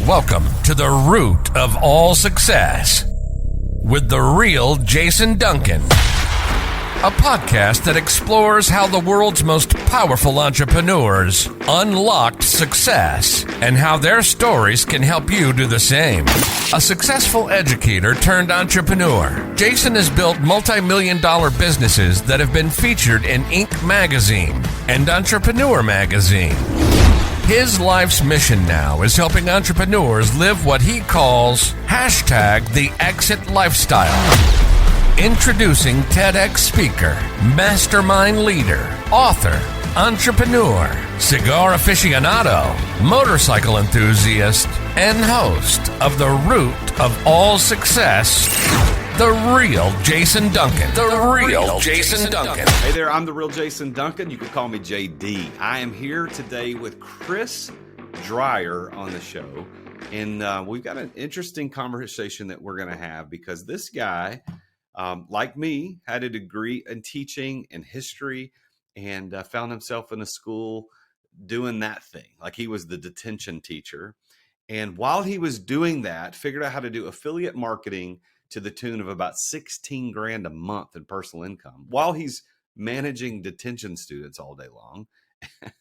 Welcome to the root of all success with the real Jason Duncan, a podcast that explores how the world's most powerful entrepreneurs unlocked success and how their stories can help you do the same. A successful educator turned entrepreneur, Jason has built multi-million-dollar businesses that have been featured in Inc. magazine and Entrepreneur magazine. His life's mission now is helping entrepreneurs live what he calls #the exit lifestyle. Introducing TEDx speaker, mastermind leader, author, entrepreneur, cigar aficionado, motorcycle enthusiast, and host of The Root of All Success, the real Jason Duncan. The real Jason Duncan. Hey there, I'm the real Jason Duncan. You can call me JD. I am here today with Chris Dreyer on the show. And we've got an interesting conversation that we're going to have because this guy, like me, had a degree in teaching and history and found himself in a school doing that thing. Like he was the detention teacher. And while he was doing that, figured out how to do affiliate marketing to the tune of about 16 grand a month in personal income while he's managing detention students all day long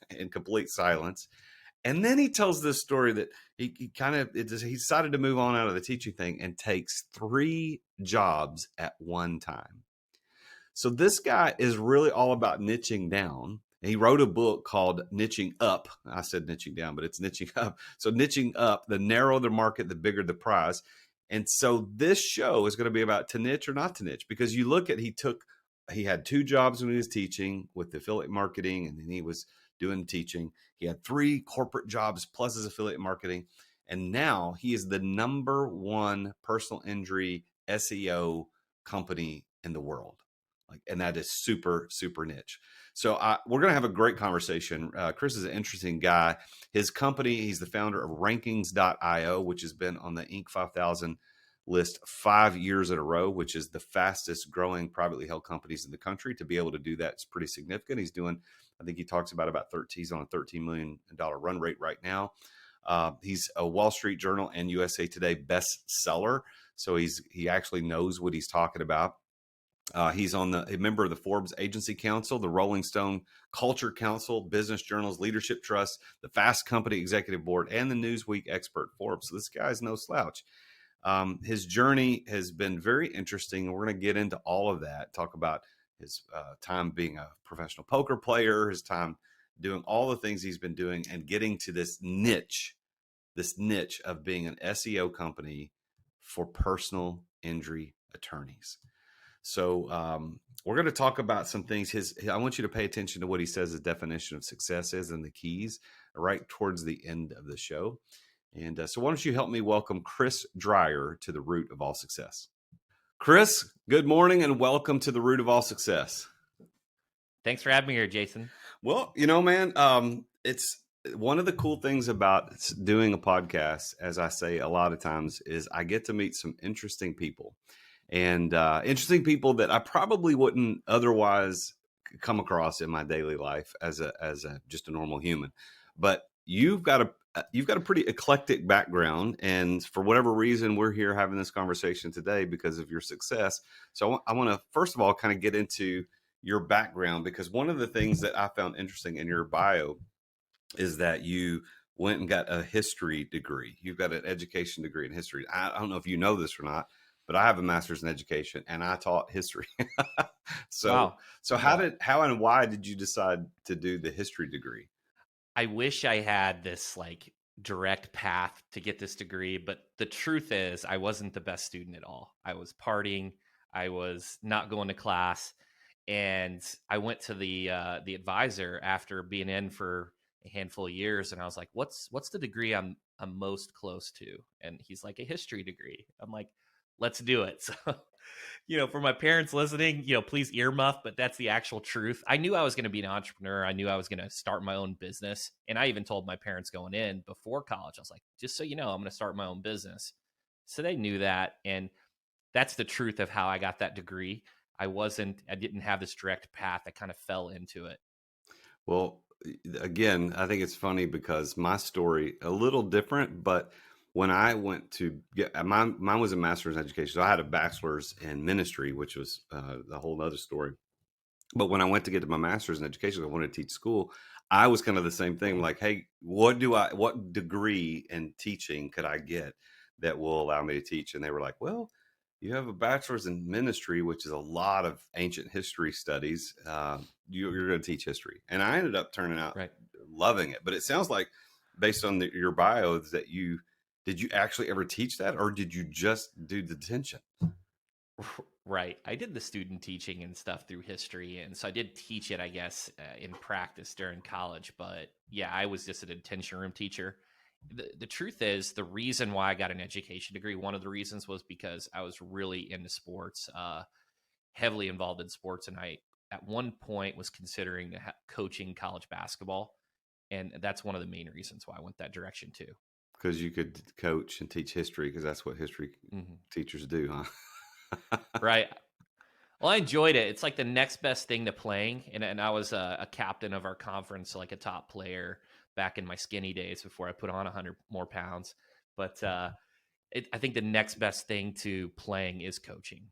in complete silence. And then he tells this story that he decided to move on out of the teaching thing and takes 3 jobs at one time. So this guy is really all about niching down. He wrote a book called Niching Up. I said niching down, but it's niching up. So niching up, the narrower the market, the bigger the prize. And so this show is going to be about to niche or not to niche, because you look at, he had 2 jobs when he was teaching with the affiliate marketing, and then he was doing teaching. He had 3 corporate jobs plus his affiliate marketing. And now he is the #1 personal injury SEO company in the world. And that is super, super niche. So we're going to have a great conversation. Chris is an interesting guy. His company, he's the founder of rankings.io, which has been on the Inc. 5000 list 5 years in a row, which is the fastest growing privately held companies in the country. To be able to do that is pretty significant. He's doing, I think he talks about 13, he's on a $13 million run rate right now. He's a Wall Street Journal and USA Today bestseller. So he actually knows what he's talking about. He's a member of the Forbes Agency Council, the Rolling Stone Culture Council, Business Journal's Leadership Trust, the Fast Company Executive Board, and the Newsweek Expert Forbes. So this guy's no slouch. His journey has been very interesting, and we're going to get into all of that, talk about his time being a professional poker player, his time doing all the things he's been doing, and getting to this niche of being an SEO company for personal injury attorneys. So we're going to talk about some things. I want you to pay attention to what he says his definition of success is and the keys right towards the end of the show. And so why don't you help me welcome Chris Dreyer to the Root of All Success. Chris, good morning and welcome to the Root of All Success. Thanks for having me here, Jason. Well, man, it's one of the cool things about doing a podcast, as I say a lot of times, is I get to meet some interesting people. And interesting people that I probably wouldn't otherwise come across in my daily life as just a normal human. But you've got a pretty eclectic background, and for whatever reason, we're here having this conversation today because of your success. So I want to first of all kind of get into your background, because one of the things that I found interesting in your bio is that you went and got a history degree. You've got an education degree in history. I don't know if you know this or not, but I have a master's in education and I taught history. So how and why did you decide to do the history degree? I wish I had this direct path to get this degree, but the truth is I wasn't the best student at all. I was partying. I was not going to class. And I went to the advisor after being in for a handful of years. And I was like, what's the degree I'm most close to? And he's like, a history degree. I'm like, let's do it. So, for my parents listening, please earmuff, but that's the actual truth. I knew I was going to be an entrepreneur. I knew I was going to start my own business. And I even told my parents going in before college, I was like, just so you know, I'm going to start my own business. So they knew that. And that's the truth of how I got that degree. I didn't have this direct path. I kind of fell into it. Well, again, I think it's funny because my story a little different, but when I went to get mine was a master's in education. So I had a bachelor's in ministry, which was a whole other story. But when I went to get to my master's in education, I wanted to teach school. I was kind of the same thing. Like, hey, what degree in teaching could I get that will allow me to teach? And they were like, well, you have a bachelor's in ministry, which is a lot of ancient history studies. You're going to teach history. And I ended up turning out loving it. But it sounds like, based on your bio, that did you actually ever teach that, or did you just do the detention? Right. I did the student teaching and stuff through history. And so I did teach it, I guess, in practice during college. But yeah, I was just a detention room teacher. The truth is, the reason why I got an education degree, one of the reasons was because I was really into sports, heavily involved in sports. And I, at one point, was considering coaching college basketball. And that's one of the main reasons why I went that direction too. Because you could coach and teach history, because that's what history teachers do, huh? Right. Well, I enjoyed it. It's like the next best thing to playing. And I was a captain of our conference, like a top player back in my skinny days before I put on 100 more pounds. But I think the next best thing to playing is coaching.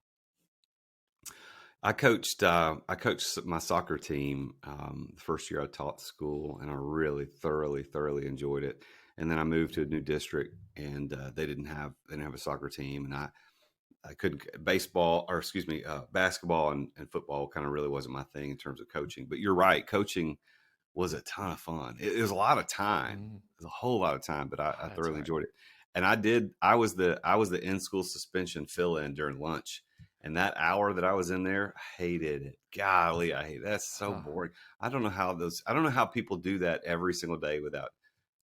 I coached my soccer team the first year I taught school, and I really thoroughly enjoyed it. And then I moved to a new district, and they didn't have a soccer team, and I couldn't basketball and football kind of really wasn't my thing in terms of coaching. But you're right, coaching was a ton of fun. It was a lot of time. It was a whole lot of time, but I thoroughly enjoyed it. And I was the in-school suspension fill-in during lunch. And that hour that I was in there, I hated it. Golly, I hate it. That's so boring. I don't know how people do that every single day without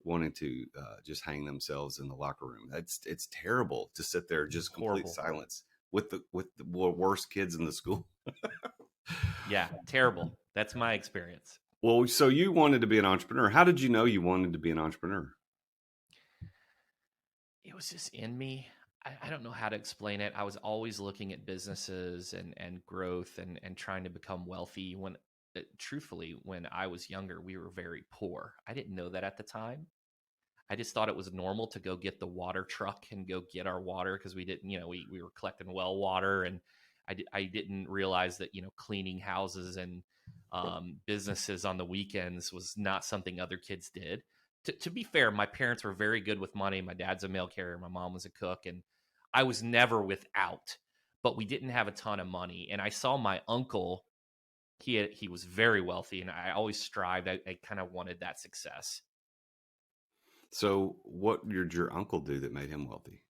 wanting to just hang themselves in the locker room. It's terrible to sit there just complete silence with the worst kids in the school. Yeah, terrible. That's my experience. Well, so you wanted to be an entrepreneur. How did you know you wanted to be an entrepreneur? It was just in me. I don't know how to explain it. I was always looking at businesses and growth and trying to become wealthy. Truthfully, when I was younger, we were very poor. I didn't know that at the time. I just thought it was normal to go get the water truck and go get our water, because we didn't, we were collecting well water. And I didn't realize that, cleaning houses and businesses on the weekends was not something other kids did. To be fair, my parents were very good with money. My dad's a mail carrier. My mom was a cook, and I was never without, but we didn't have a ton of money. And I saw my uncle, he was very wealthy, and I always strived. I kind of wanted that success. So what did your uncle do that made him wealthy?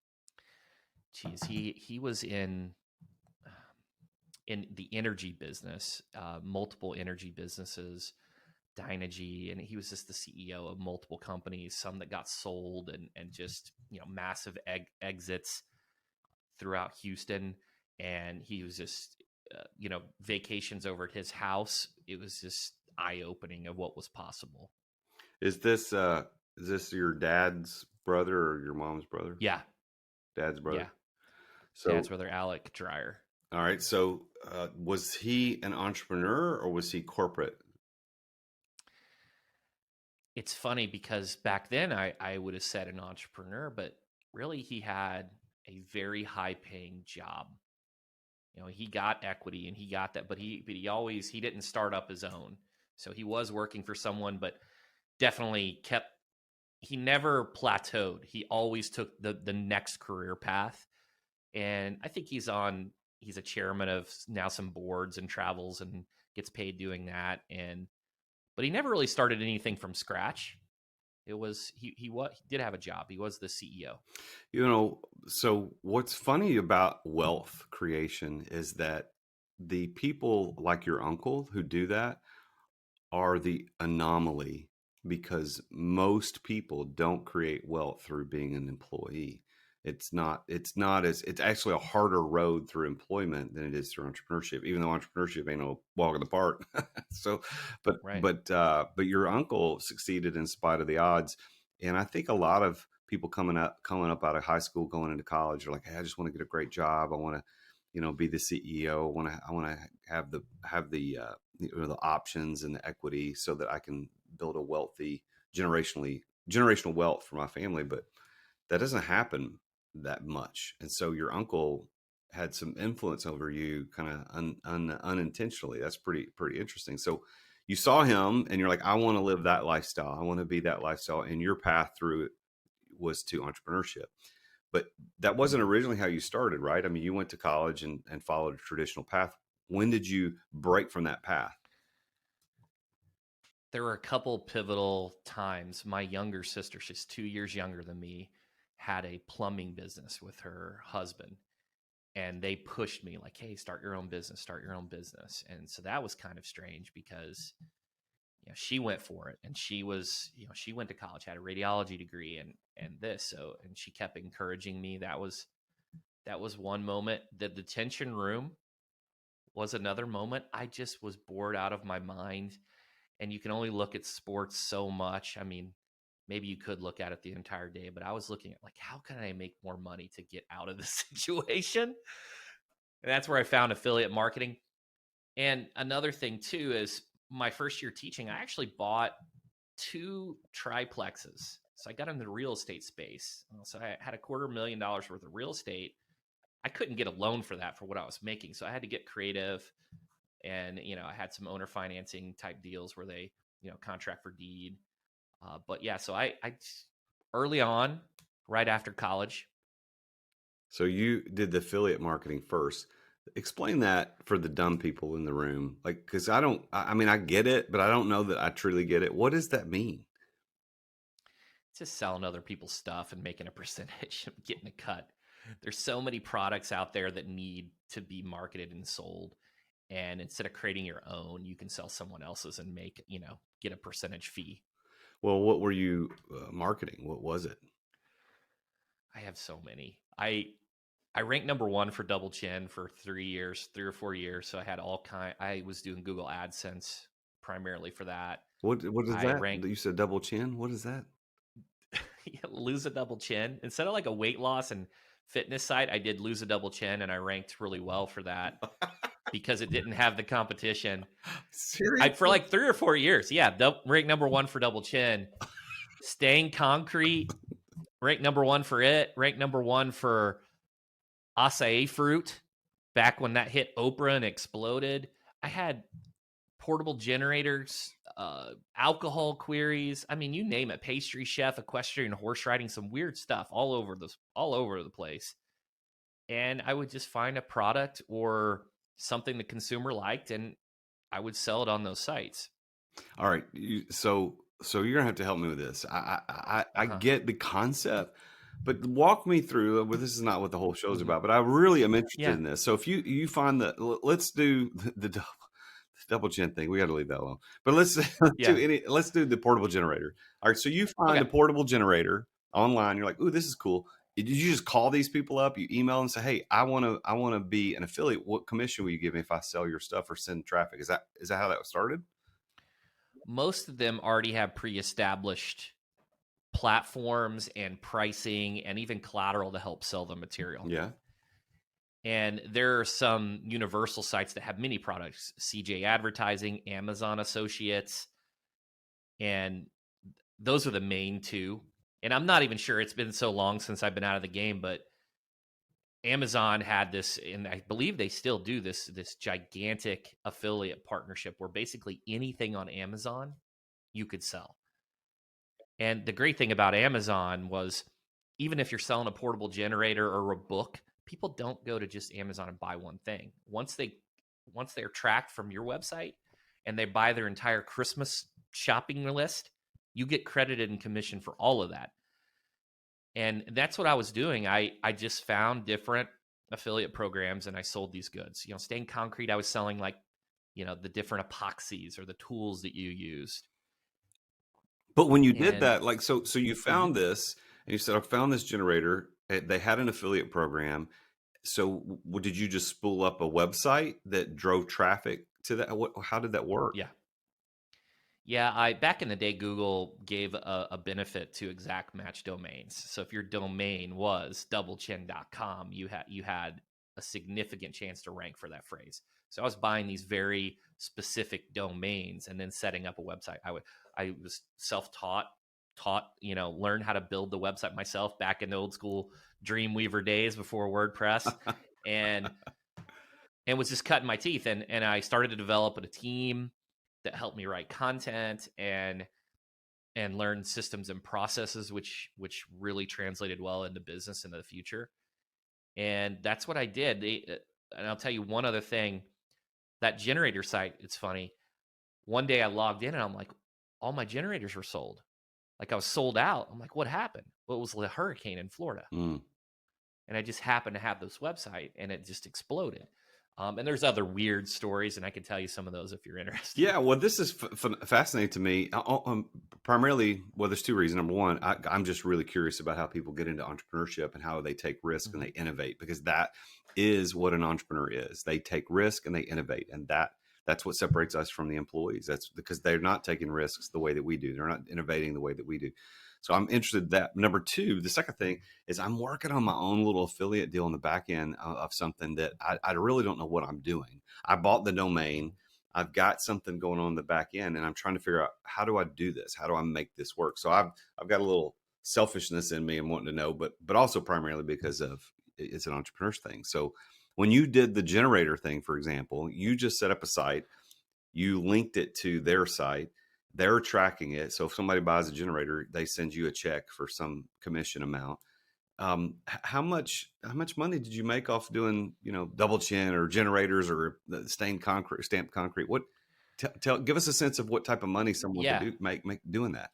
Geez, he was in the energy business, multiple energy businesses, Dynegy, and he was just the CEO of multiple companies, some that got sold, and just massive exits throughout Houston. And he was just vacations over at his house. It was just eye-opening of what was possible. Is this your dad's brother or your mom's brother? Yeah, dad's brother. Yeah, so dad's brother, Alec Dreyer. All right. So was he an entrepreneur or was he corporate? It's funny because back then I would have said an entrepreneur, but really he had a very high paying job. He got equity and he got that, but he didn't start up his own. So he was working for someone, but definitely he never plateaued. He always took the next career path. And I think he's a chairman of now some boards and travels and gets paid doing that. But he never really started anything from scratch. It was he did have a job. He was the CEO. So what's funny about wealth creation is that the people like your uncle who do that are the anomaly, because most people don't create wealth through being an employee. It's actually a harder road through employment than it is through entrepreneurship, even though entrepreneurship ain't no walk in the park. But your uncle succeeded in spite of the odds. And I think a lot of people coming up out of high school, going into college, are like, hey, I just want to get a great job. I want to, be the CEO. I want to have the options and the equity so that I can build a wealthy generational wealth for my family. But that doesn't happen that much. And so your uncle had some influence over you kind of unintentionally. That's pretty interesting. So you saw him and you're like, I want to live that lifestyle. I want to be that lifestyle. And your path through it was to entrepreneurship. But that wasn't originally how you started, right? I mean, you went to college and followed a traditional path. When did you break from that path? There were a couple pivotal times. My younger sister, she's 2 years younger than me, had a plumbing business with her husband. And they pushed me like, hey, start your own business, start your own business. And so that was kind of strange because she went for it, and she was, she went to college, had a radiology degree and this. So, and she kept encouraging me. That was one moment. The detention room was another moment. I just was bored out of my mind. And you can only look at sports so much. I mean, maybe you could look at it the entire day, but I was looking at like, how can I make more money to get out of this situation? And that's where I found affiliate marketing. And another thing too is my first year teaching, I actually bought 2 triplexes. So I got into the real estate space. So I had $250,000 worth of real estate. I couldn't get a loan for that for what I was making. So I had to get creative. And, I had some owner financing type deals where they, contract for deed. But yeah, so I early on, right after college. So you did the affiliate marketing first. Explain that for the dumb people in the room. Like, because I mean, I get it, but I don't know that I truly get it. What does that mean? It's just selling other people's stuff and making a percentage and getting a cut. There's so many products out there that need to be marketed and sold. And instead of creating your own, you can sell someone else's and make, get a percentage fee. Well, what were you marketing? What was it? I have so many. I ranked number 1 for Double Chin for 3 or 4 years. So I had I was doing Google AdSense primarily for that. What is that? You said Double Chin? What is that? Lose a double chin. Instead of like a weight loss and fitness site, I did lose a double chin, and I ranked really well for that because it didn't have the competition. Seriously? For like 3 or 4 years. Yeah. Ranked number 1 for Double Chin. Staying Concrete, ranked number 1 for it. Ranked number 1 for acai fruit back when that hit Oprah and exploded. I had portable generators, alcohol queries. I mean, you name it. Pastry chef, equestrian horse riding, some weird stuff all over the place. And I would just find a product or something the consumer liked, and I would sell it on those sites. All right. So you're gonna have to help me with this. I get the concept, but walk me through. Well, this is not what the whole show's about, but I really am interested in this. So if you find let's do the double chin thing. We got to leave that alone. But let's do the portable generator. All right. So you find the portable generator online. You're like, ooh, this is cool. Did you just call these people up? You email and say, hey, I want to be an affiliate. What commission will you give me if I sell your stuff or send traffic? Is that how that started? Most of them already have pre-established platforms and pricing and even collateral to help sell the material. Yeah. And there are some universal sites that have many products, CJ Advertising, Amazon Associates, and those are the main 2. And I'm not even sure, it's been so long since I've been out of the game, but Amazon had this, and I believe they still do this gigantic affiliate partnership where basically anything on Amazon you could sell. And the great thing about Amazon was, even if you're selling a portable generator or a book, people don't go to just Amazon and buy one thing. Once they're tracked from your website and they buy their entire Christmas shopping list, you get credited and commission for all of that. And that's what I was doing. I just found different affiliate programs and I sold these goods. Staying Concrete, I was selling like, the different epoxies or the tools that you used. But when you did that, like, so you found this and you said, I found this generator. They had an affiliate program. So did you just spool up a website that drove traffic to that? How did that work? Yeah, back in the day, Google gave a benefit to exact match domains. So if your domain was doublechin.com, you had a significant chance to rank for that phrase. So I was buying these very specific domains and then setting up a website. I was self-taught learned how to build the website myself back in the old school Dreamweaver days before WordPress, and was just cutting my teeth. And I started to develop a team that helped me write content and learn systems and processes, which really translated well into business in the future. And that's what I did. And I'll tell you one other thing, that generator site, it's funny. One day I logged in and I'm like, all my generators were sold. Like I was sold out. I'm like, what happened? Well, it was the hurricane in Florida. And I just happened to have this website and it just exploded. And there's other weird stories, and I can tell you some of those if you're interested. Yeah, well, this is fascinating to me. Primarily, well, there's two reasons. Number one, I'm just really curious about how people get into entrepreneurship and how they take risk and they innovate, because that is what an entrepreneur is. They take risk and they innovate, and that's what separates us from the employees. That's because they're not taking risks the way that we do. They're not innovating the way that we do. So I'm interested in that. Number two, the second thing is I'm working on my own little affiliate deal on the back end of something that I really don't know what I'm doing. I bought the domain. I've got something going on in the back end, and I'm trying to figure out, how do I do this? How do I make this work? So I've got a little selfishness in me and wanting to know, but also primarily because of it's an entrepreneur's thing. So when you did the generator thing, for example, you just set up a site, you linked it to their site, they're tracking it. So if somebody buys a generator, they send you a check for some commission amount. How much money did you make off doing, double chin or generators or stamped concrete? What, give us a sense of what type of money someone could make doing that.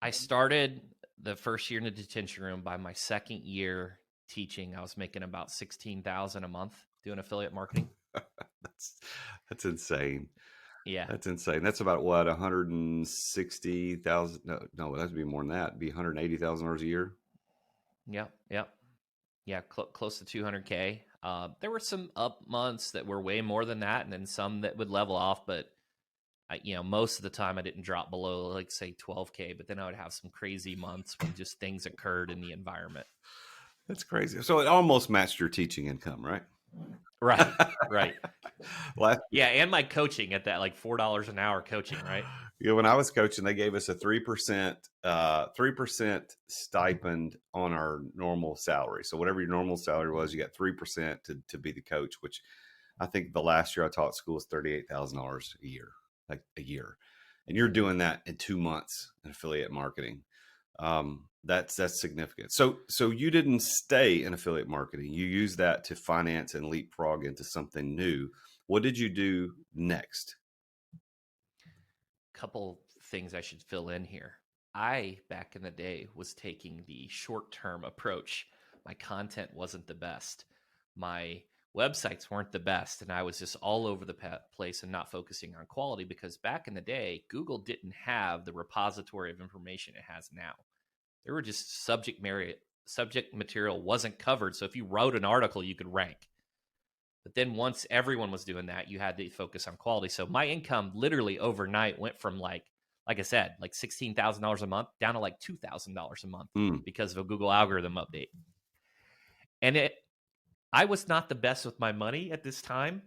I started the first year in the detention room. By my second year teaching, I was making about $16,000 a month doing affiliate marketing. That's insane. Yeah, that's insane. That's about what, 160,000? No, that'd be more than that. It'd be $180,000 a year. Yeah, close to 200K. There were some up months that were way more than that, and then some that would level off. But most of the time I didn't drop below, like, say, 12K. But then I would have some crazy months when just things occurred in the environment. That's crazy. So it almost matched your teaching income, right? Right. Yeah, and my coaching at that, like $4 an hour coaching, right? Yeah, when I was coaching, they gave us a 3% stipend on our normal salary. So whatever your normal salary was, you got 3% to be the coach, which I think the last year I taught school was $38,000 a year, like a year. And you're doing that in 2 months in affiliate marketing. That's significant. So you didn't stay in affiliate marketing. You used that to finance and leapfrog into something new. What did you do next? Couple things I should fill in here. I, back in the day, was taking the short-term approach. My content wasn't the best. My websites weren't the best. And I was just all over the place and not focusing on quality, because back in the day, Google didn't have the repository of information it has now. There were just subject material wasn't covered. So if you wrote an article, you could rank. But then once everyone was doing that, you had to focus on quality. So my income literally overnight went from like I said, like $16,000 a month down to like $2,000 a month because of a Google algorithm update. And I was not the best with my money at this time.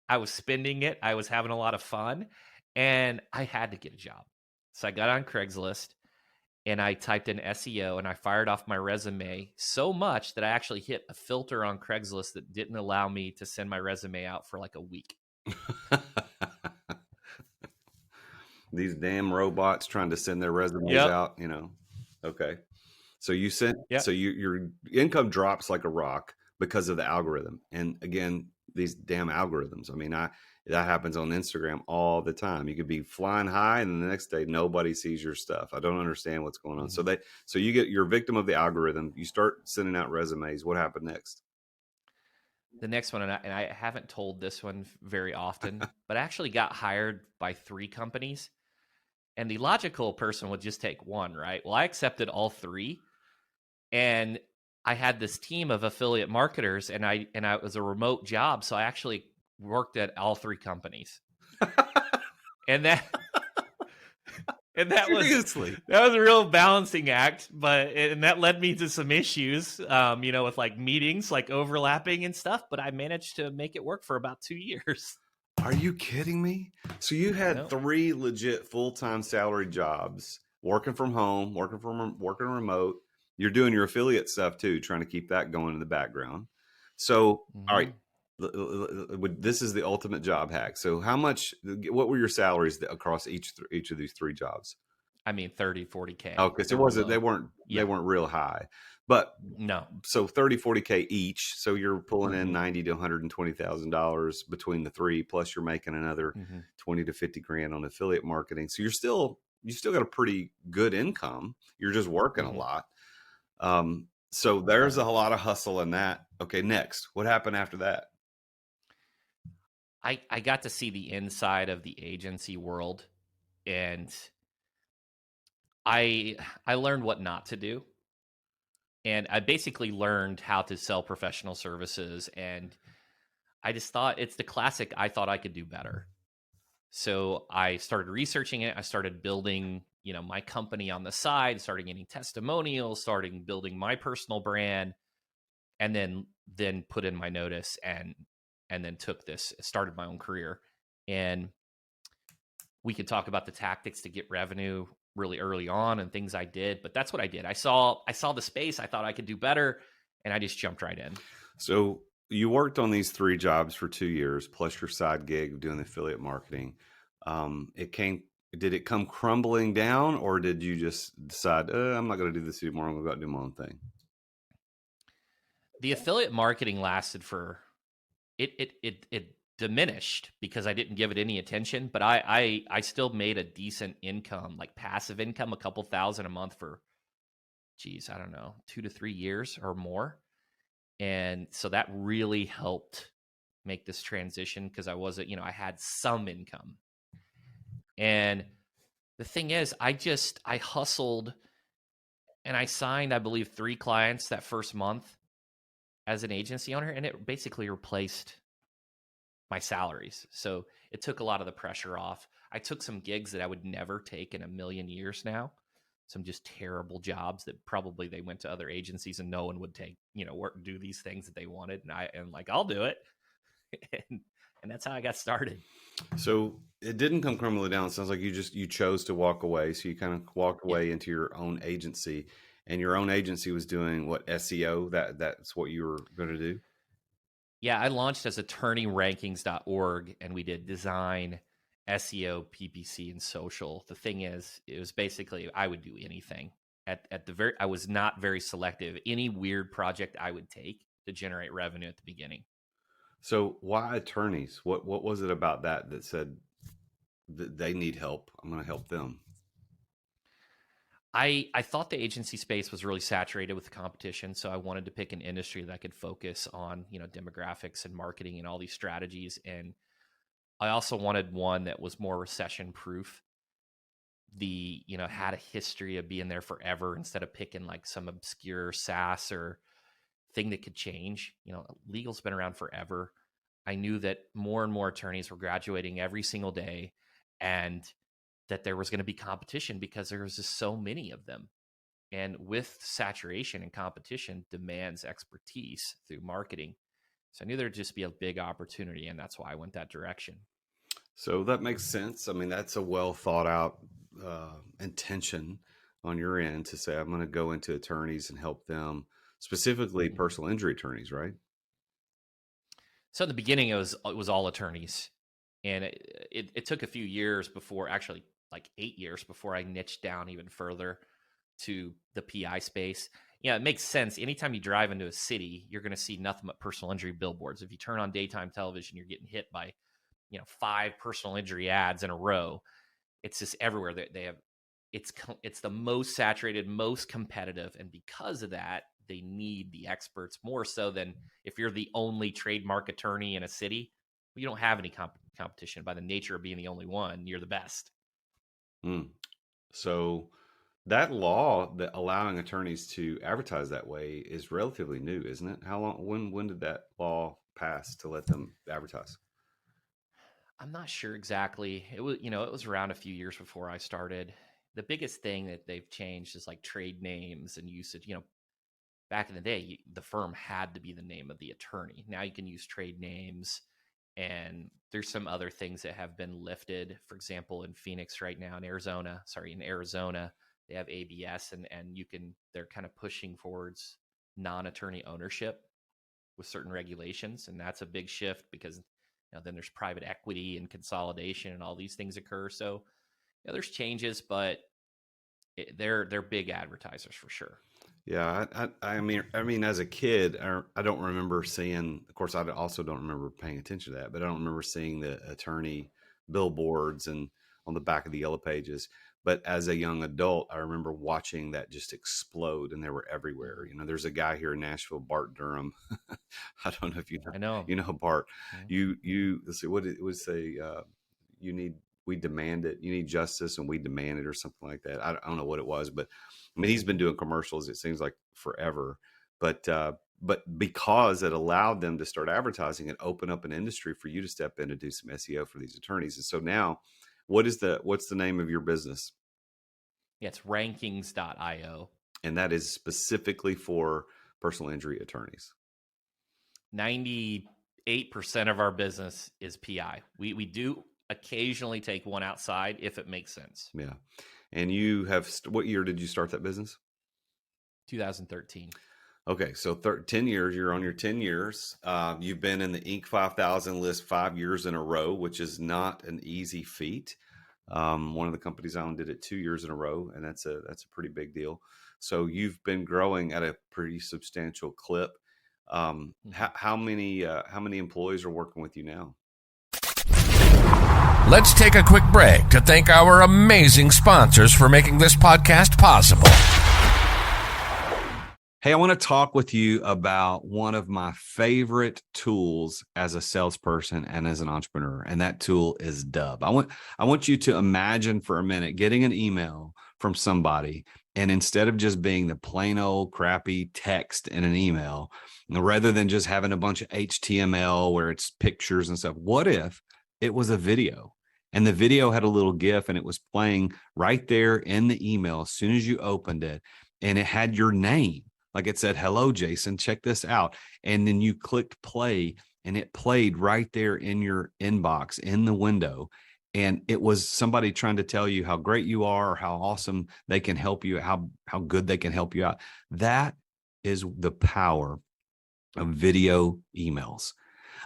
I was spending it. I was having a lot of fun, and I had to get a job. So I got on Craigslist and I typed in SEO, and I fired off my resume so much that I actually hit a filter on Craigslist that didn't allow me to send my resume out for like a week. These damn robots trying to send their resumes out, Okay. So you sent, so your income drops like a rock because of the algorithm. And again, these damn algorithms. I mean, that happens on Instagram all the time. You could be flying high, and the next day nobody sees your stuff. I don't understand what's going on. So you're a victim of the algorithm. You start sending out resumes. What happened next? The next one, and I haven't told this one very often, but I actually got hired by 3 companies. And the logical person would just take one, right? Well, I accepted all 3, and I had this team of affiliate marketers, and I was a remote job, so I actually worked at all 3 companies. and that Seriously? was a real balancing act, and that led me to some issues, with like meetings, like overlapping and stuff. But I managed to make it work for about 2 years. Are you kidding me? So you had 3 legit full-time salary jobs working from home, working remote. You're doing your affiliate stuff too, trying to keep that going in the background. So, all right, Mhm. this is the ultimate job hack. So, what were your salaries across each of these three jobs? I mean, 30, 40K. Oh, because They were they low. Yeah. weren't real high, but No. so 30, 40K each. So you're pulling in 90 to $120,000 between the three, plus you're making another Mm-hmm. 20 to 50 grand on affiliate marketing. So you still got a pretty good income. You're just working a Mm-hmm. lot. So there's a lot of hustle in that. Okay, next, what happened after that? I got to see the inside of the agency world, and I I learned what not to do. And I basically learned how to sell professional services. And I just thought it's the classic, I thought I could do better. So I started researching it. I started building, my company on the side, started getting testimonials, starting building my personal brand, and then put in my notice and then started my own career. And we could talk about the tactics to get revenue really early on and things I did, but that's what I did. I saw the space, I thought I could do better, and I just jumped right in. So you worked on these three jobs for 2 years, plus your side gig of doing the affiliate marketing. Did it come crumbling down, or did you just decide, I'm not going to do this anymore, I'm going to go out and do my own thing? The affiliate marketing lasted for it diminished because I didn't give it any attention, but I still made a decent income, like passive income, a couple thousand a month for, geez, I don't know, 2 to 3 years or more. And so that really helped make this transition because I wasn't, I had some income. And the thing is, I hustled and I signed, I believe, 3 clients that first month as an agency owner, and it basically replaced my salaries. So it took a lot of the pressure off. I took some gigs that I would never take in a million years now. Some just terrible jobs that probably they went to other agencies and no one would take, work, do these things that they wanted. And like, I'll do it. and, and that's how I got started. So it didn't come crumbling down. It sounds like you chose to walk away. So you kind of walked Yeah. away into your own agency, and your own agency was doing what, SEO? That's what you were going to do. Yeah. I launched as attorneyrankings.org and we did design, SEO, PPC, and social. The thing is, it was basically, I would do anything I was not very selective. Any weird project I would take to generate revenue at the beginning. So why attorneys? What was it about that said that they need help? I'm going to help them. I thought the agency space was really saturated with competition, so I wanted to pick an industry that I could focus on, demographics and marketing and all these strategies. And I also wanted one that was more recession proof. Had a history of being there forever instead of picking like some obscure SaaS or thing that could change. Legal's been around forever. I knew that more and more attorneys were graduating every single day and that there was going to be competition because there was just so many of them. And with saturation and competition demands expertise through marketing. So I knew there'd just be a big opportunity, and that's why I went that direction. So that makes sense. I mean, that's a well thought out intention on your end to say, I'm going to go into attorneys and help them, specifically Mhm. personal injury attorneys, right? So in the beginning, it was all attorneys, and it took a few years before, actually like 8 years before I niched down even further to the PI space. Yeah, it makes sense. Anytime you drive into a city, you're going to see nothing but personal injury billboards. If you turn on daytime television, you're getting hit by 5 personal injury ads in a row. It's just everywhere. They have it's the most saturated, most competitive, and because of that, they need the experts more so than if you're the only trademark attorney in a city. You don't have any competition by the nature of being the only one. You're the best. Mm. So that law that allowing attorneys to advertise that way is relatively new, isn't it? How long? When did that law pass to let them advertise? I'm not sure exactly. It was around a few years before I started. The biggest thing that they've changed is like trade names and usage. Back in the day, the firm had to be the name of the attorney. Now you can use trade names, and there's some other things that have been lifted. For example, in Arizona, They have ABS, and they're kind of pushing towards non-attorney ownership with certain regulations, and that's a big shift because then there's private equity and consolidation and all these things occur. So there's changes, but they're big advertisers for sure. Yeah, I mean, as a kid, I don't remember seeing. Of course, I also don't remember paying attention to that, but I don't remember seeing the attorney billboards and on the back of the yellow pages. But as a young adult, I remember watching that just explode, and they were everywhere. There's a guy here in Nashville, Bart Durham. I don't know if you know. I know. You know Bart. Yeah. Let's see what it was. We demand it. You need justice, and we demand it, or something like that. I don't know what it was, but I mean, he's been doing commercials, it seems like forever, but because it allowed them to start advertising and open up an industry for you to step in and do some SEO for these attorneys. And so now, what's the name of your business? Yeah, it's rankings.io. And that is specifically for personal injury attorneys. 98% of our business is PI. We do occasionally take one outside if it makes sense. Yeah. And you have, what year did you start that business? 2013. Okay. So 10 years, you're on your 10 years. You've been in the Inc. 5000 list 5 years in a row, which is not an easy feat. One of the companies I own did it 2 years in a row, and that's a pretty big deal. So you've been growing at a pretty substantial clip. How many employees are working with you now? Let's take a quick break to thank our amazing sponsors for making this podcast possible. Hey, I want to talk with you about one of my favorite tools as a salesperson and as an entrepreneur, and that tool is Dub. I want you to imagine for a minute getting an email from somebody, and instead of just being the plain old crappy text in an email, rather than just having a bunch of HTML where it's pictures and stuff, what if it was a video? And the video had a little GIF, and it was playing right there in the email as soon as you opened it, and it had your name. Like it said, "Hello, Jason, check this out." And then you clicked play, and it played right there in your inbox in the window. And it was somebody trying to tell you how great you are, or how awesome they can help you, how good they can help you out. That is the power of video emails.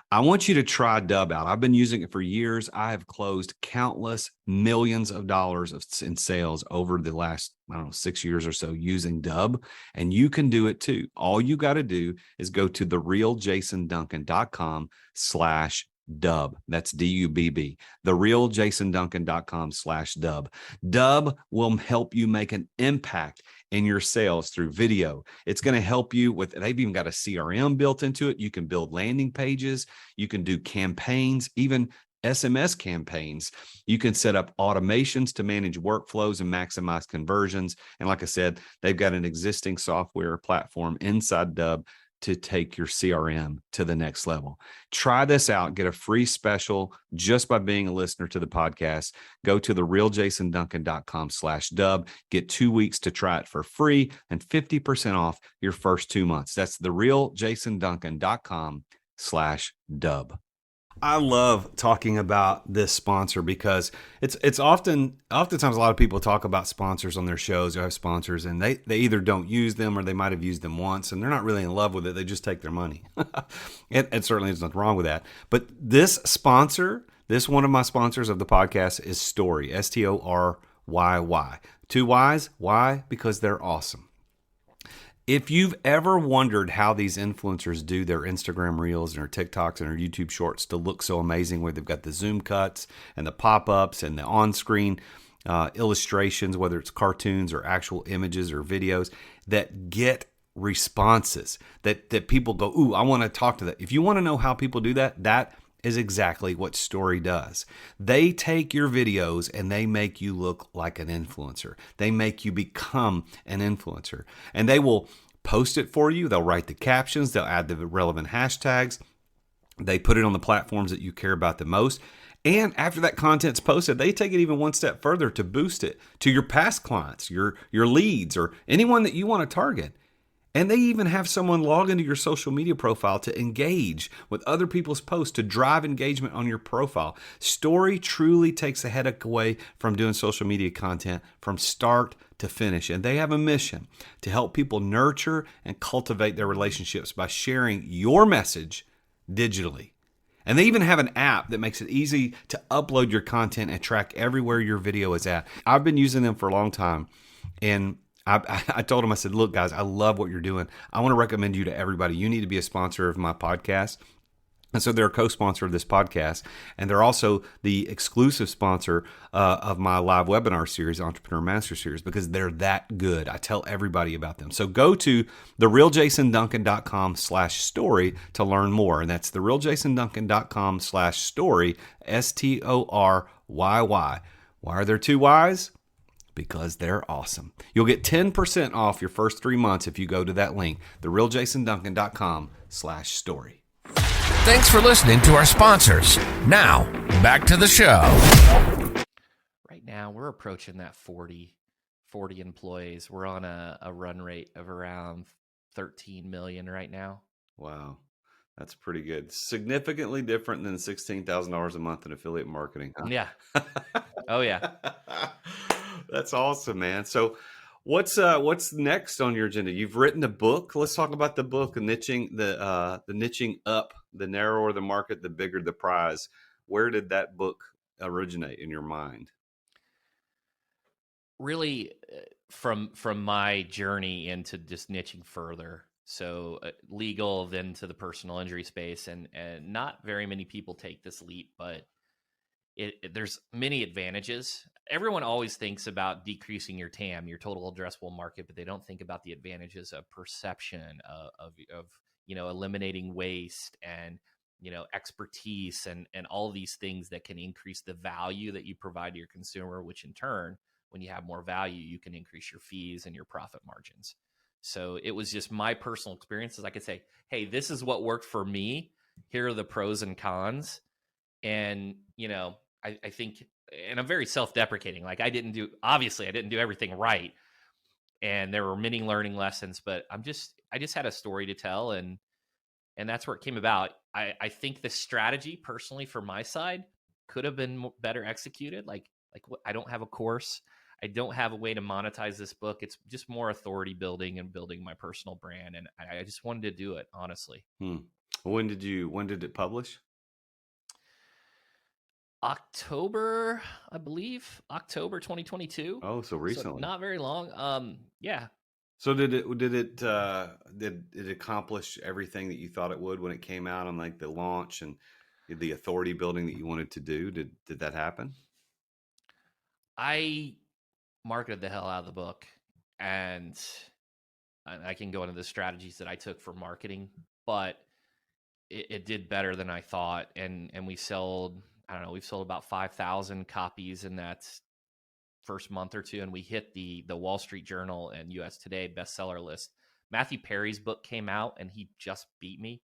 I want you to try Dub out. I've been using it for years. I have closed countless millions of dollars in sales over the last, 6 years or so using Dub, and you can do it too. All you got to do is go to therealjasonduncan.com/Dub. That's DUBB. Therealjasonduncan.com/Dub. Dub will help you make an impact in your sales through video. It's going to help you with, they've even got a CRM built into it. You can build landing pages. You can do campaigns, even SMS campaigns. You can set up automations to manage workflows and maximize conversions. And like I said, they've got an existing software platform inside Dub to take your CRM to the next level. Try this out. Get a free special just by being a listener to the podcast. Go to therealjasonduncan.com/Dub. Get 2 weeks to try it for free and 50% off your first 2 months. That's therealjasonduncan.com/Dub. I love talking about this sponsor because it's oftentimes a lot of people talk about sponsors on their shows or have sponsors, and they either don't use them or they might have used them once and they're not really in love with it. They just take their money. And certainly there's nothing wrong with that. But this sponsor, one of my sponsors of the podcast is Story, STORYY. 2 Y's. Why? Because they're awesome. If you've ever wondered how these influencers do their Instagram reels and their TikToks and their YouTube shorts to look so amazing, where they've got the zoom cuts and the pop-ups and the on-screen illustrations, whether it's cartoons or actual images or videos that get responses, that people go, "Ooh, I want to talk to that." If you want to know how people do that, that is exactly what Story does. They take your videos and they make you look like an influencer. They make you become an influencer. And they will post it for you. They'll write the captions. They'll add the relevant hashtags. They put it on the platforms that you care about the most. And after that content's posted, they take it even one step further to boost it to your past clients, your leads, or anyone that you want to target. And they even have someone log into your social media profile to engage with other people's posts to drive engagement on your profile. Story truly takes the headache away from doing social media content from start to finish. And they have a mission to help people nurture and cultivate their relationships by sharing your message digitally. And they even have an app that makes it easy to upload your content and track everywhere your video is at. I've been using them for a long time, and I told them, I said, look, guys, I love what you're doing. I want to recommend you to everybody. You need to be a sponsor of my podcast. And so they're a co-sponsor of this podcast, and they're also the exclusive sponsor of my live webinar series, Entrepreneur Master Series, because they're that good. I tell everybody about them. So go to therealjasonduncan.com/story to learn more. And that's therealjasonduncan.com/story, STORYY. Why are there two Y's? Because they're awesome. You'll get 10% off your first 3 months if you go to that link, therealjasonduncan.com/story. Thanks for listening to our sponsors. Now, back to the show. Right now, we're approaching that 40 employees. We're on a run rate of around 13 million right now. Wow. That's pretty good. Significantly different than $16,000 a month in affiliate marketing. Huh? Yeah. Oh, yeah. That's awesome, man. So what's next on your agenda? You've written a book. Let's talk about the book, niching the niching up. The narrower the market, the bigger the prize. Where did that book originate in your mind? Really, from my journey into just niching further. So legal, then to the personal injury space, and not very many people take this leap, but there's many advantages. Everyone always thinks about decreasing your TAM, your total addressable market, but they don't think about the advantages of perception, of eliminating waste, and expertise, and all these things that can increase the value that you provide to your consumer, which in turn, when you have more value, you can increase your fees and your profit margins. So it was just my personal experiences. I could say, hey, this is what worked for me. Here are the pros and cons. And, I think, and I'm very self-deprecating. Like I didn't do everything right. And there were many learning lessons, but I just had a story to tell. And that's where it came about. I think the strategy personally for my side could have been better executed. Like I don't have a course. I don't have a way to monetize this book. It's just more authority building and building my personal brand. And I just wanted to do it, honestly. When did it publish? October, I believe, October 2022. Oh, so recently. So not very long. Yeah. So did it accomplish everything that you thought it would when it came out on like the launch and the authority building that you wanted to do? Did that happen? I marketed the hell out of the book, and I can go into the strategies that I took for marketing, but it did better than I thought. And we sold, we've sold about 5,000 copies in that first month or two, and we hit the Wall Street Journal and US Today bestseller list. Matthew Perry's book came out, and he just beat me.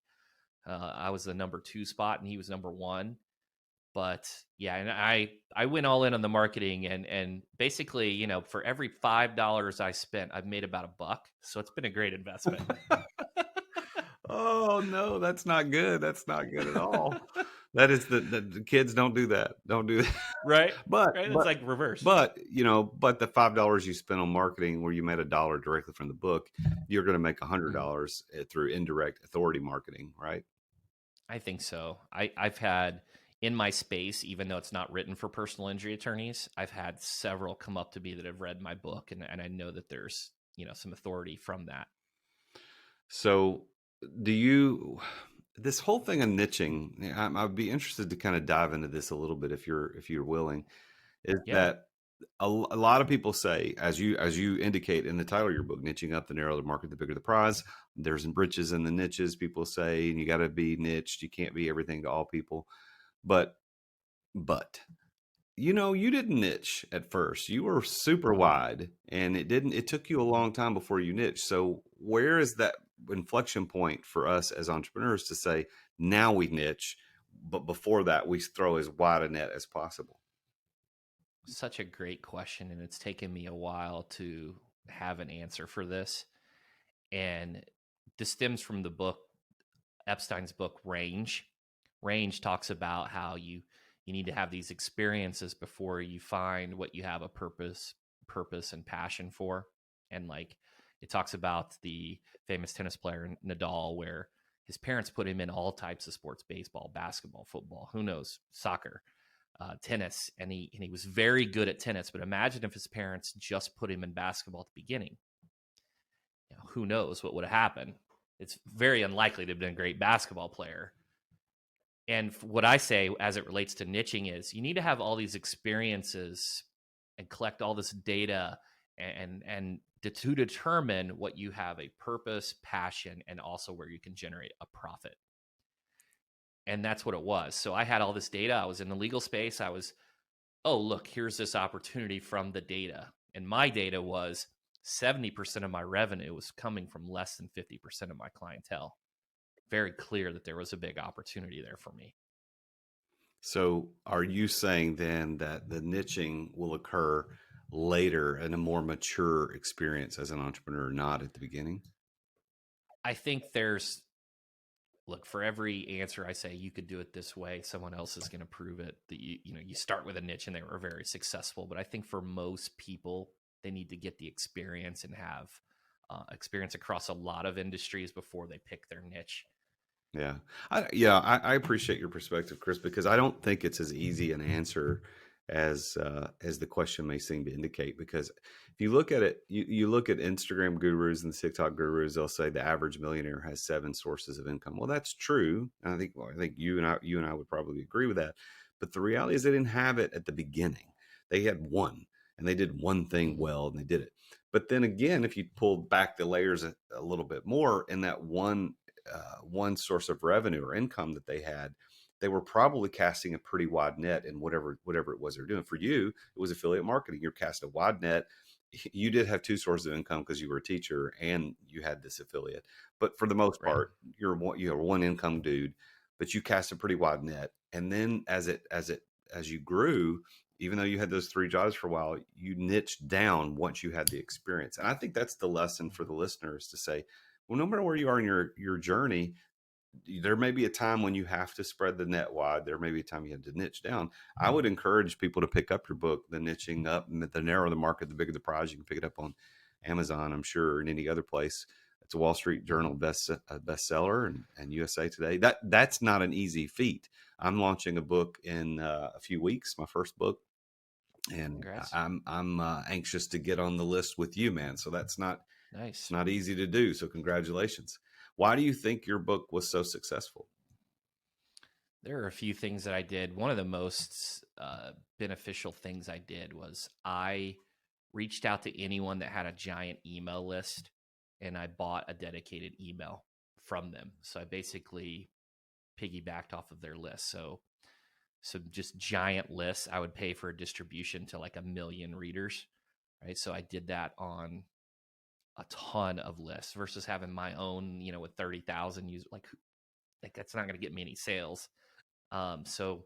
I was the number 2 spot, and he was number 1. But yeah, and I went all in on the marketing, and basically, for every $5 I spent, I've made about $1. So it's been a great investment. Oh no, that's not good. That's not good at all. That is the kids don't do that. Don't do that. Right. But it's like reverse. But the $5 you spent on marketing, where you made $1 directly from the book, you're going to make $100 through indirect authority marketing, right? I think so. I've had in my space, even though it's not written for personal injury attorneys, I've had several come up to me that have read my book, and I know that there's some authority from that. So this whole thing of niching, I'd be interested to kind of dive into this a little bit if you're willing, is that a lot of people say, as you indicate in the title of your book, niching up, the narrower the market, the bigger the prize. There's britches in the niches, people say, and you got to be niched. You can't be everything to all people. But you didn't niche at first. You were super wide, and it took you a long time before you niche. So where is that inflection point for us as entrepreneurs to say, now we niche, but before that we throw as wide a net as possible? Such a great question, and it's taken me a while to have an answer for this. And this stems from the book, Epstein's book, Range. Range talks about how you need to have these experiences before you find what you have a purpose and passion for. And like it talks about the famous tennis player Nadal, where his parents put him in all types of sports: baseball, basketball, football, who knows, soccer, tennis, and he was very good at tennis. But imagine if his parents just put him in basketball at the beginning. Who knows what would have happened? It's very unlikely to have been a great basketball player. And what I say as it relates to niching is you need to have all these experiences and collect all this data and to determine what you have a purpose, passion, and also where you can generate a profit. And that's what it was. So I had all this data. I was in the legal space. I was, oh, look, here's this opportunity from the data. And my data was 70% of my revenue was coming from less than 50% of my clientele. Very clear that there was a big opportunity there for me. So are you saying then that the niching will occur later in a more mature experience as an entrepreneur, not at the beginning? I think look, for every answer I say, you could do it this way, someone else is going to prove it. That you start with a niche and they were very successful. But I think for most people, they need to get the experience and have experience across a lot of industries before they pick their niche. Yeah. I appreciate your perspective, Chris, because I don't think it's as easy an answer as the question may seem to indicate. Because if you look at it, you look at Instagram gurus and TikTok gurus, they'll say the average millionaire has 7 sources of income. Well, that's true. And I think you and I would probably agree with that. But the reality is they didn't have it at the beginning. They had one, and they did one thing well, and they did it. But then again, if you pulled back the layers a little bit more, in that one source of revenue or income that they had, they were probably casting a pretty wide net in whatever it was they're doing. For you, it was affiliate marketing. You're cast a wide net. You did have 2 sources of income because you were a teacher and you had this affiliate. But for the most part, you're one income dude, but you cast a pretty wide net. And then as you grew, even though you had those 3 jobs for a while, you niched down once you had the experience. And I think that's the lesson for the listeners to say, well, no matter where you are in your journey, there may be a time when you have to spread the net wide. There may be a time you have to niche down. I would encourage people to pick up your book, The Niching Up. The narrower the market, the bigger the prize. You can pick it up on Amazon, I'm sure, and any other place. It's a Wall Street Journal bestseller and USA Today. That's not an easy feat. I'm launching a book in a few weeks, my first book. And congrats. I'm anxious to get on the list with you, man. So that's not nice. It's not easy to do. So congratulations. Why do you think your book was so successful? There are a few things that I did. One of the most beneficial things I did was I reached out to anyone that had a giant email list, and I bought a dedicated email from them. So I basically piggybacked off of their list. So just giant lists, I would pay for a distribution to like 1 million readers, right? So I did that on a ton of lists versus having my own, with 30,000 users. Like that's not going to get me any sales. So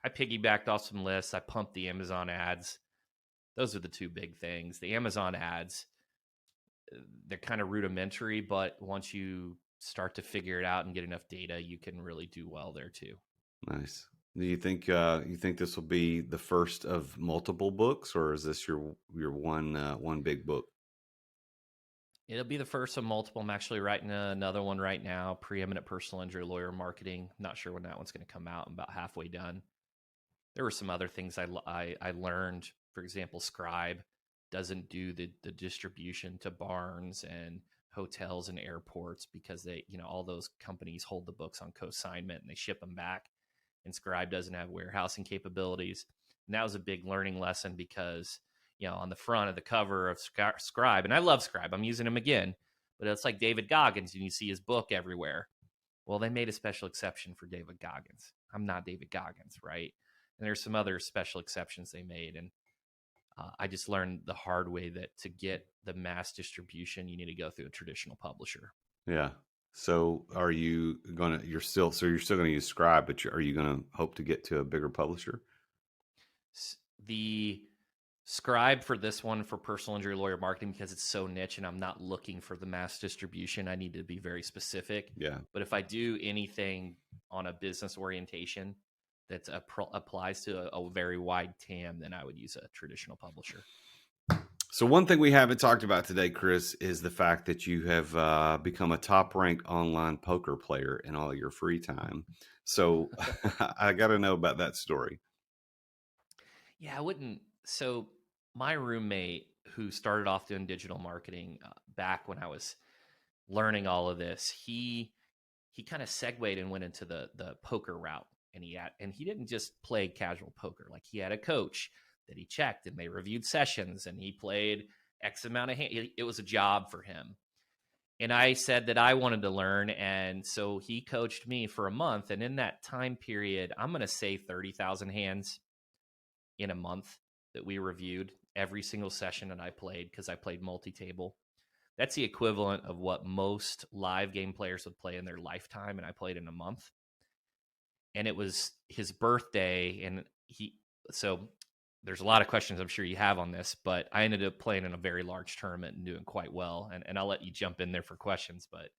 I piggybacked off some lists. I pumped the Amazon ads. Those are the 2 big things. The Amazon ads, they're kind of rudimentary, but once you start to figure it out and get enough data, you can really do well there too. Nice. Do you think this will be the first of multiple books, or is this your one big book? It'll be the first of multiple. I'm actually writing another one right now, Preeminent Personal Injury Lawyer Marketing. Not sure when that one's going to come out. I'm about halfway done. There were some other things I learned. For example, Scribe doesn't do the distribution to barns and hotels and airports because they, all those companies hold the books on consignment and they ship them back. And Scribe doesn't have warehousing capabilities. And that was a big learning lesson because on the front of the cover of Scribe, and I love Scribe, I'm using him again, but it's like David Goggins, and you see his book everywhere. Well, they made a special exception for David Goggins. I'm not David Goggins, right? And there's some other special exceptions they made, and I just learned the hard way that to get the mass distribution, you need to go through a traditional publisher. Yeah. So you're still going to use Scribe, but are you going to hope to get to a bigger publisher? Scribe for this one for personal injury lawyer marketing because it's so niche and I'm not looking for the mass distribution. I need to be very specific. Yeah. But if I do anything on a business orientation that applies to a very wide TAM, then I would use a traditional publisher. So one thing we haven't talked about today, Chris, is the fact that you have become a top-ranked online poker player in all your free time. So I got to know about that story. Yeah, I wouldn't. So my roommate who started off doing digital marketing back when I was learning all of this, he kind of segued and went into the poker route. And he didn't just play casual poker. Like he had a coach that he checked and they reviewed sessions and he played X amount of hand. It was a job for him. And I said that I wanted to learn. And so he coached me for a month. And in that time period, I'm going to say 30,000 hands in a month that we reviewed every single session that I played, because I played multi-table. That's the equivalent of what most live game players would play in their lifetime. And I played in a month. And it was his birthday. And so there's a lot of questions I'm sure you have on this, but I ended up playing in a very large tournament and doing quite well. And I'll let you jump in there for questions, but.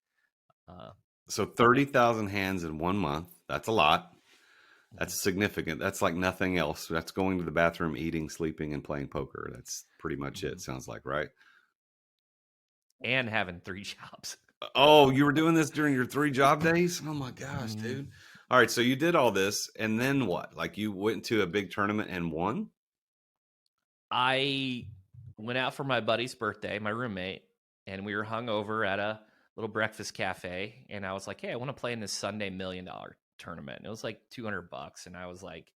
So 30,000 hands in 1 month. That's a lot. That's significant. That's like nothing else. That's going to the bathroom, eating, sleeping, and playing poker. That's pretty much it, sounds like, right? And having 3 jobs. Oh, you were doing this during your 3 job days? Oh my gosh, dude. All right, so you did all this, and then what? Like you went to a big tournament and won? I went out for my buddy's birthday, my roommate, and we were hungover at a little breakfast cafe. And I was like, hey, I want to play in this Sunday $1 million tournament. And it was like $200. And I was like,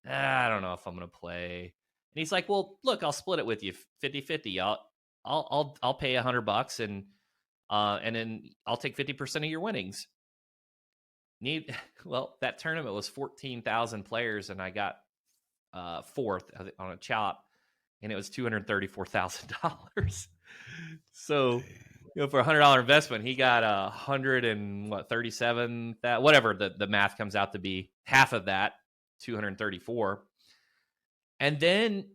I don't know if I'm going to play. And he's like, well, look, I'll split it with you 50-50. I'll pay $100 and then I'll take 50% of your winnings. Well, that tournament was 14,000 players and I got 4th on a chop, and it was $234,000. So, for $100 investment, he got 137, whatever the math comes out to be, half of that, 234. And then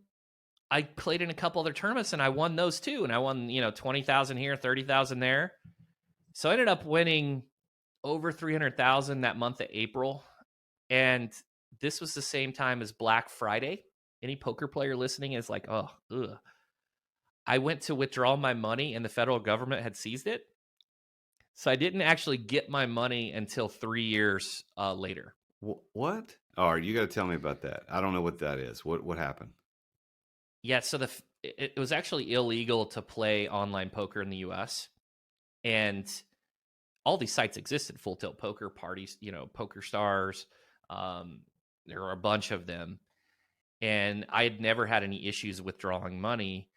I played in a couple other tournaments and I won those too. And I won, 20,000 here, 30,000 there. So I ended up winning over 300,000 that month of April. And this was the same time as Black Friday. Any poker player listening is like, oh, ugh. I went to withdraw my money and the federal government had seized it. So I didn't actually get my money until 3 years later. What? Oh, you got to tell me about that. I don't know what that is. What happened? Yeah, so it was actually illegal to play online poker in the U.S. And all these sites existed, Full Tilt Poker, Parties, Poker Stars. There were a bunch of them. And I had never had any issues withdrawing money.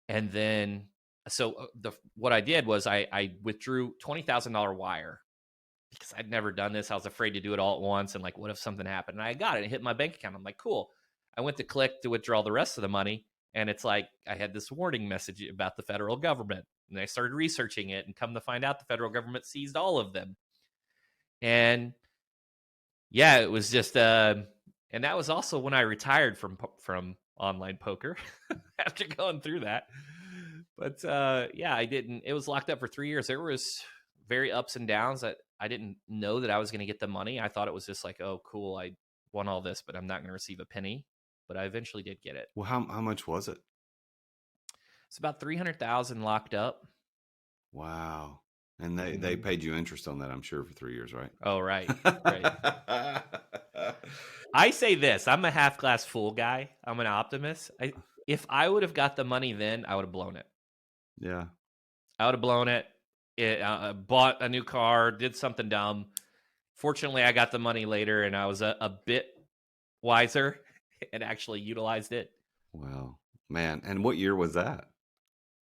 And then, so what I did was I withdrew $20,000 wire because I'd never done this. I was afraid to do it all at once. And like, what if something happened? And I got it. It hit my bank account. I'm like, cool. I went to click to withdraw the rest of the money. And it's like, I had this warning message about the federal government. And I started researching it and come to find out the federal government seized all of them. And yeah, it was just, and that was also when I retired from online poker after going through that. But yeah, it was locked up for 3 years. There was very ups and downs that I didn't know that I was going to get the money. I thought it was just like, oh, cool, I won all this, but I'm not going to receive a penny. But I eventually did get it. Well, how much was it? It's about 300,000 locked up. Wow. And they paid you interest on that, I'm sure, for 3 years, right? Oh, right. Right. I say this, I'm a half glass full guy. I'm an optimist. If I would have got the money then, I would have blown it. Yeah. I would have blown it. Bought a new car, did something dumb. Fortunately, I got the money later and I was a bit wiser and actually utilized it. Wow, man. And what year was that?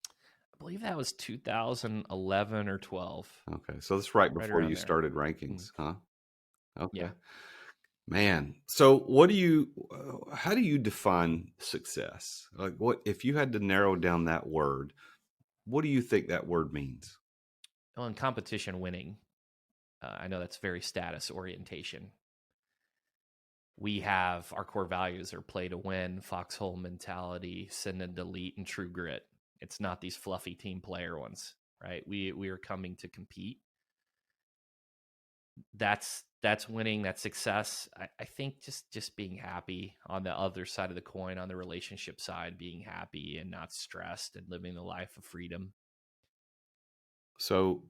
I believe that was 2011 or 12. Okay. So that's right before you started rankings, huh? Okay. Yeah. Man. So how do you define success? Like if you had to narrow down that word, what do you think that word means? Well, in competition winning, I know that's very status orientation. our core values are play to win, foxhole mentality, send and delete, and true grit. It's not these fluffy team player ones, right? We are coming to compete. That's winning, that's success. I think just being happy on the other side of the coin, on the relationship side, being happy and not stressed and living the life of freedom. So,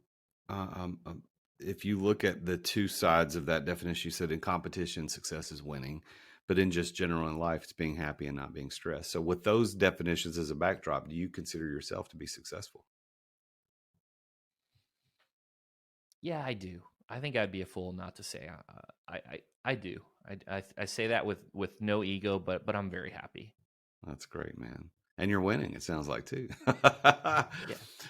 if you look at the two sides of that definition, you said in competition, success is winning, but in just general in life, it's being happy and not being stressed. So, with those definitions as a backdrop, do you consider yourself to be successful? Yeah, I do. I think I'd be a fool not to say I do. I say that with no ego, but I'm very happy. That's great, man. And you're winning, it sounds like, too. Yeah,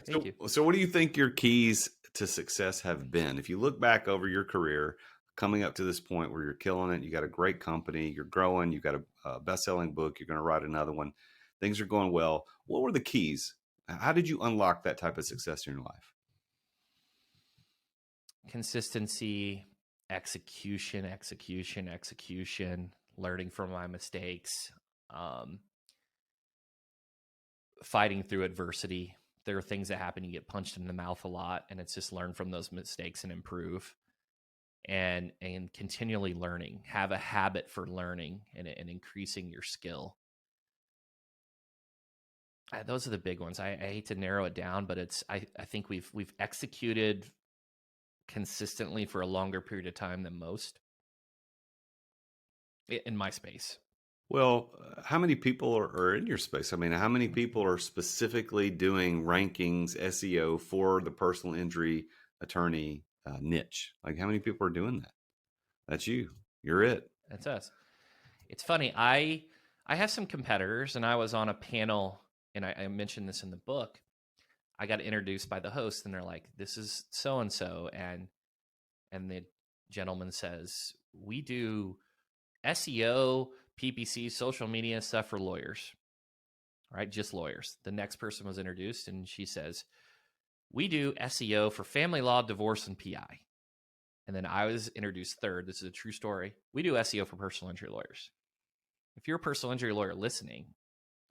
thank you. So what do you think your keys to success have been? If you look back over your career, coming up to this point where you're killing it, you got a great company, you're growing, you got a best-selling book, you're going to write another one, things are going well. What were the keys? How did you unlock that type of success in your life? Consistency, execution, learning from my mistakes, fighting through adversity. There are things that happen, you get punched in the mouth a lot, and it's just learn from those mistakes and improve. And continually learning, have a habit for learning and increasing your skill. Those are the big ones. I hate to narrow it down, but I think we've executed consistently for a longer period of time than most in my space. Well, how many people are in your space? I mean, how many people are specifically doing rankings, SEO for the personal injury attorney niche? Like, how many people are doing that? That's you. You're it. That's us. It's funny. I have some competitors, and I was on a panel, and I mentioned this in the book. I got introduced by the host, and they're like, "This is so and so," and the gentleman says, "We do SEO, PPC, social media stuff for lawyers, right? Just lawyers." The next person was introduced, and she says, "We do SEO for family law, divorce, and PI." And then I was introduced third. This is a true story. "We do SEO for personal injury lawyers." If you're a personal injury lawyer listening,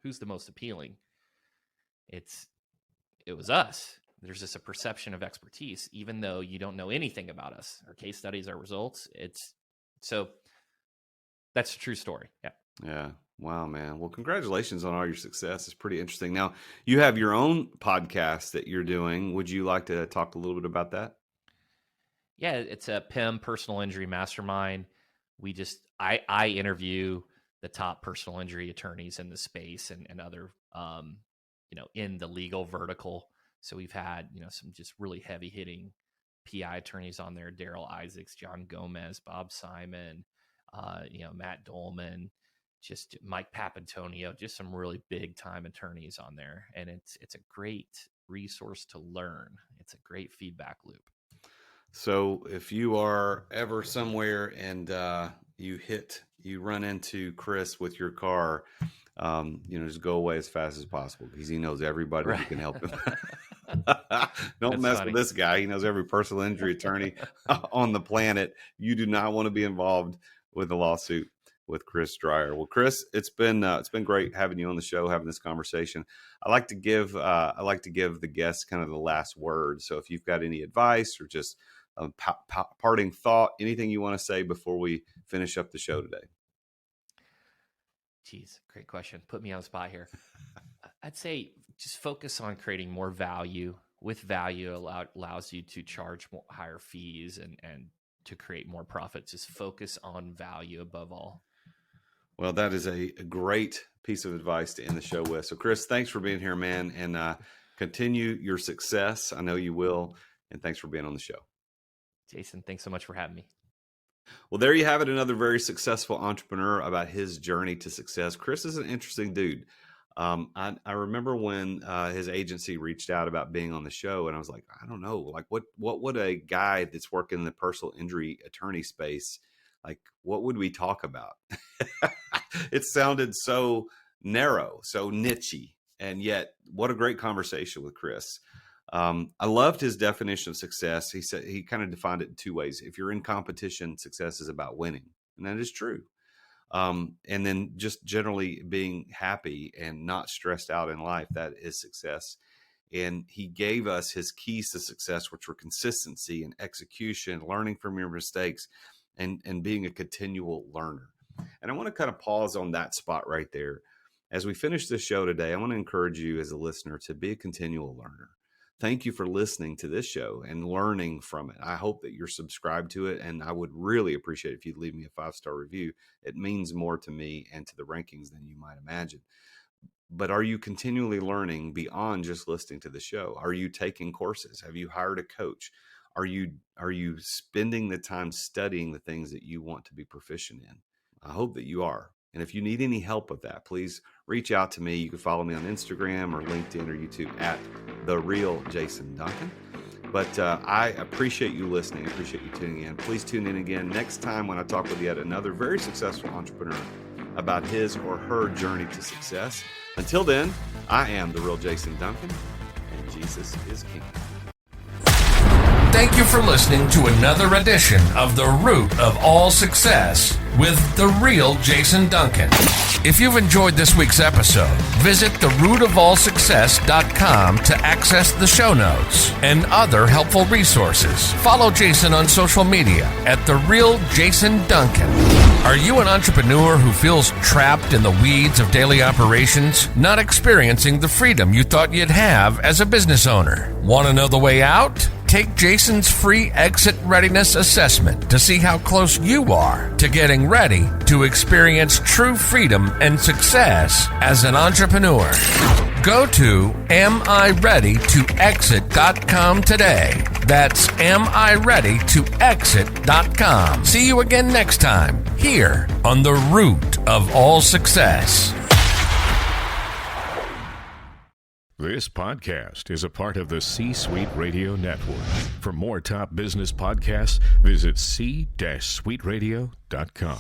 who's the most appealing? It was us. There's just a perception of expertise, even though you don't know anything about us. Our case studies, our results. So that's a true story. Yeah. Yeah. Wow, man. Well, congratulations on all your success. It's pretty interesting. Now, you have your own podcast that you're doing. Would you like to talk a little bit about that? Yeah, it's a PIM, Personal Injury Mastermind. I interview the top personal injury attorneys in the space and other, in the legal vertical. So we've had, some just really heavy hitting PI attorneys on there: Daryl Isaacs, John Gomez, Bob Simon, Matt Dolman, just Mike Papantonio, just some really big time attorneys on there. And it's a great resource to learn. It's a great feedback loop. So if you are ever somewhere and you run into Chris with your car, just go away as fast as possible, because he knows everybody who can help him. Don't mess with this guy. He knows every personal injury attorney on the planet. You do not want to be involved with a lawsuit with Chris Dreyer. Well, Chris, it's been great having you on the show, having this conversation. I like to give the guests kind of the last word. So if you've got any advice or just a parting thought, anything you want to say before we finish up the show today. Geez, great question. Put me on the spot here. I'd say just focus on creating more value. With value allows you to charge higher fees and to create more profits. Just focus on value above all. Well, that is a great piece of advice to end the show with. So, Chris, thanks for being here, man, and continue your success. I know you will, and thanks for being on the show. Jason, thanks so much for having me. Well, there you have it. Another very successful entrepreneur about his journey to success. Chris is an interesting dude. I remember when his agency reached out about being on the show, and I was like, I don't know, like what would a guy that's working in the personal injury attorney space, like what would we talk about? It sounded so narrow, so niche-y, and yet what a great conversation with Chris. I loved his definition of success. He said he kind of defined it in two ways. If you're in competition, success is about winning, and that is true. And then just generally being happy and not stressed out in life, that is success. And he gave us his keys to success, which were consistency and execution, learning from your mistakes, and being a continual learner. And I want to kind of pause on that spot right there. As we finish this show today, I want to encourage you as a listener to be a continual learner. Thank you for listening to this show and learning from it. I hope that you're subscribed to it, and I would really appreciate if you'd leave me a 5-star review. It means more to me and to the rankings than you might imagine. But are you continually learning beyond just listening to the show? Are you taking courses? Have you hired a coach? Are you spending the time studying the things that you want to be proficient in? I hope that you are. And if you need any help with that, please reach out to me. You can follow me on Instagram or LinkedIn or YouTube at The Real Jason Duncan. But I appreciate you listening. I appreciate you tuning in. Please tune in again next time when I talk with yet another very successful entrepreneur about his or her journey to success. Until then, I am The Real Jason Duncan, and Jesus is King. Thank you for listening to another edition of The Root of All Success with The Real Jason Duncan. If you've enjoyed this week's episode, visit therootofallsuccess.com to access the show notes and other helpful resources. Follow Jason on social media at The Real Jason Duncan. Are you an entrepreneur who feels trapped in the weeds of daily operations, not experiencing the freedom you thought you'd have as a business owner? Want to know the way out? Take Jason's free exit readiness assessment to see how close you are to getting ready to experience true freedom and success as an entrepreneur. Go to amireadytoexit.com today. That's amireadytoexit.com. See you again next time here on The Root of All Success. This podcast is a part of the C-Suite Radio Network. For more top business podcasts, visit c-suiteradio.com.